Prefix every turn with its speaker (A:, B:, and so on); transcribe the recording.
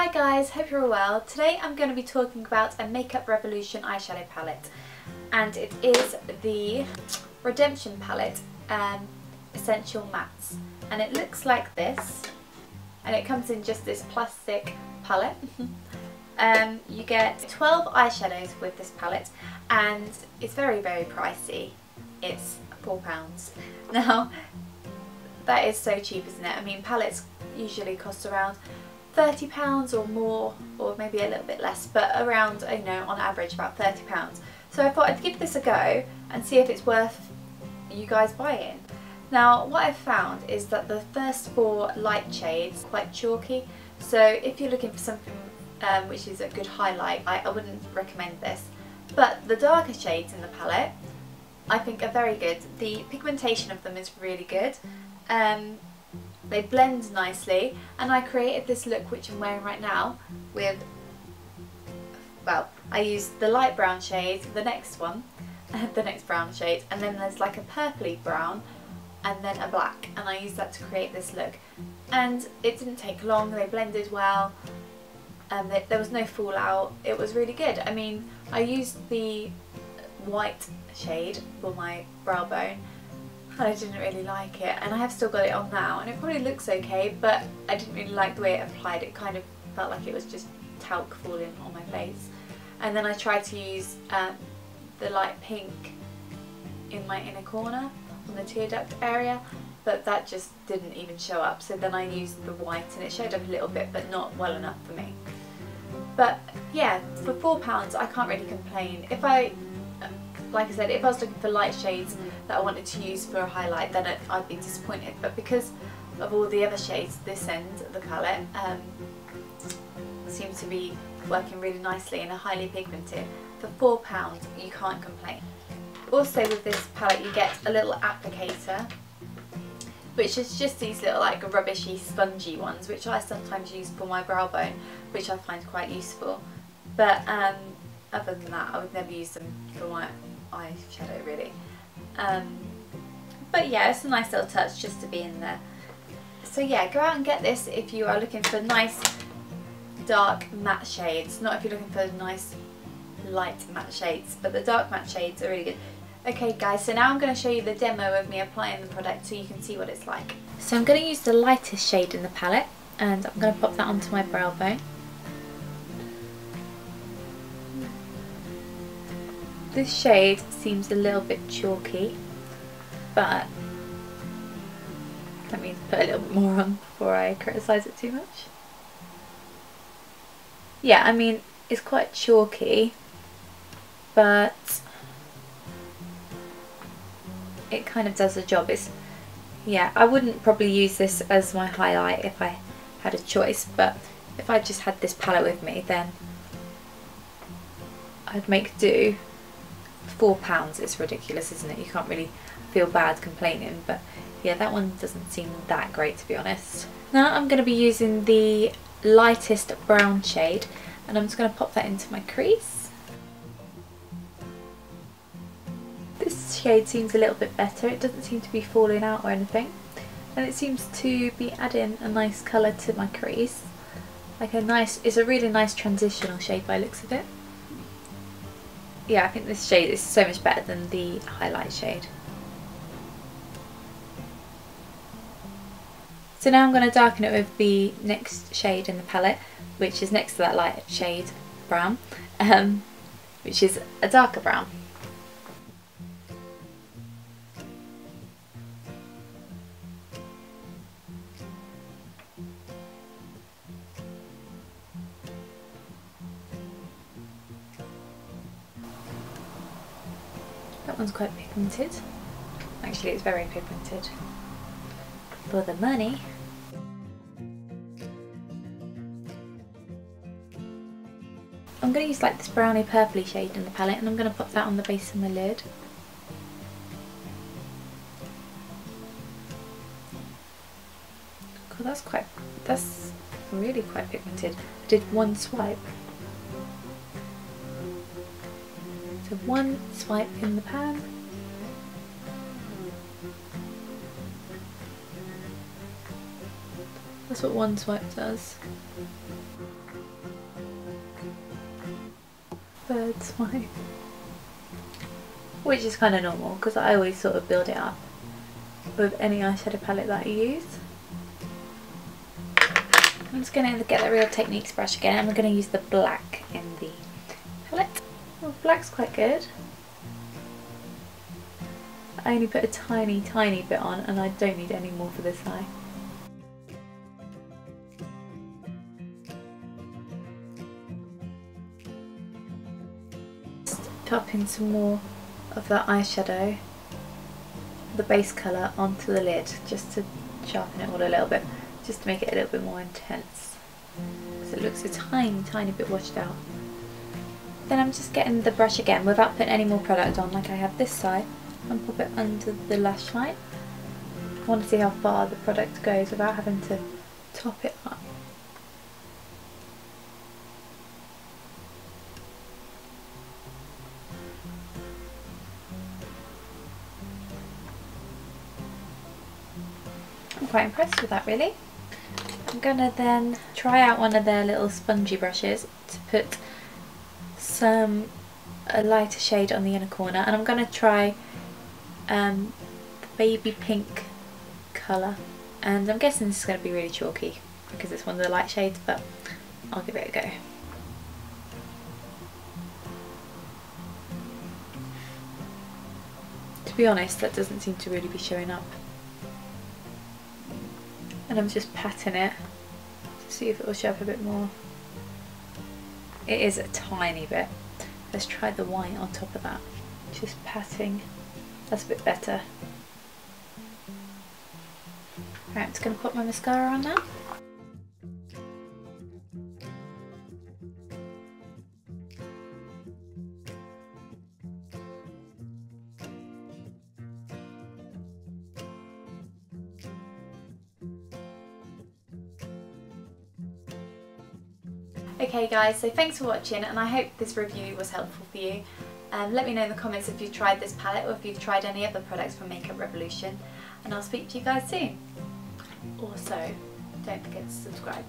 A: Hi guys, hope you're all well. Today I'm going to be talking about a Makeup Revolution eyeshadow palette, and it is the Redemption palette, Essential Mattes, and it looks like this, and it comes in just this plastic palette. You get 12 eyeshadows with this palette, and it's very pricey. It's £4. Now that is so cheap, isn't it? I mean, palettes usually cost around £30 or more, or maybe a little bit less, but around, you know, on average about £30. So I thought I'd give this a go and see if it's worth you guys buying. Now what I've found is that the first 4 light shades are quite chalky, so if you're looking for something which is a good highlight, I wouldn't recommend this. But the darker shades in the palette I think are very good. The pigmentation of them is really good. They blend nicely, and I created this look which I'm wearing right now with, well, I used the light brown shade, the next one, the next brown shade, and then there's like a purpley brown and then a black, and I used that to create this look. And it didn't take long, they blended well, and there was no fallout. It was really good. I mean, I used the white shade for my brow bone, and I didn't really like it, and I have still got it on now, and it probably looks okay, but I didn't really like the way it applied. It kind of felt like it was just talc falling on my face. And then I tried to use the light pink in my inner corner on the tear duct area, but that just didn't even show up. So then I used the white, and it showed up a little bit, but not well enough for me. But yeah, for £4 I can't really complain. If like I said, if I was looking for light shades that I wanted to use for a highlight, then I'd be disappointed. But because of all the other shades, this end of the palette seems to be working really nicely and are highly pigmented. For £4 you can't complain. Also with this palette you get a little applicator, which is just these little like rubbishy spongy ones, which I sometimes use for my brow bone, which I find quite useful. But other than that, I would never use them for my eyeshadow really. But yeah, it's a nice little touch just to be in there. So yeah, go out and get this if you are looking for nice dark matte shades, not if you're looking for nice light matte shades, but the dark matte shades are really good. Okay guys, so now I'm going to show you the demo of me applying the product so you can see what it's like. So I'm going to use the lightest shade in the palette, and I'm going to pop that onto my brow bone. This shade seems a little bit chalky, but let me put a little bit more on before I criticise it too much. Yeah, I mean, it's quite chalky, but it kind of does the job. Yeah, I wouldn't probably use this as my highlight if I had a choice, but if I just had this palette with me, then I'd make do. £4, it's ridiculous, isn't it? You can't really feel bad complaining, but yeah, that one doesn't seem that great, to be honest. Now I'm going to be using the lightest brown shade, and I'm just going to pop that into my crease. This shade seems a little bit better. It doesn't seem to be falling out or anything, and it seems to be adding a nice colour to my crease. Like it's a really nice transitional shade by the looks of it. Yeah, I think this shade is so much better than the highlight shade. So now I'm going to darken it with the next shade in the palette, which is next to that light shade brown, which is a darker brown. That one's quite pigmented. Actually, it's very pigmented. For the money. I'm going to use like this browny purpley shade in the palette, and I'm going to put that on the base of my lid. God, that's really quite pigmented. I did one swipe. So one swipe in the pan. That's what one swipe does. bird smile, which is kind of normal because I always sort of build it up with any eyeshadow palette that I use. I'm just going to get the Real Techniques brush again, and I'm going to use the black in the palette. Well, black's quite good. I only put a tiny bit on, and I don't need any more for this eye. Just top in some more of that eyeshadow, the base colour, onto the lid, just to sharpen it all a little bit, just to make it a little bit more intense, because it looks a tiny bit washed out. Then I'm just getting the brush again without putting any more product on, like I have this side, and pop it under the lash line. I want to see how far the product goes without having to top it up. I'm quite impressed with that, really. I'm gonna then try out one of their little spongy brushes to put a lighter shade on the inner corner, and I'm gonna try the baby pink colour, and I'm guessing this is going to be really chalky because it's one of the light shades, but I'll give it a go. To be honest, that doesn't seem to really be showing up, and I'm just patting it to see if it will show up a bit more. It is a tiny bit. Let's try the white on top of that. Just patting. That's a bit better. Right, I'm just going to put my mascara on now. Okay guys, so thanks for watching, and I hope this review was helpful for you. Let me know in the comments if you've tried this palette or if you've tried any other products from Makeup Revolution, and I'll speak to you guys soon. Also, don't forget to subscribe.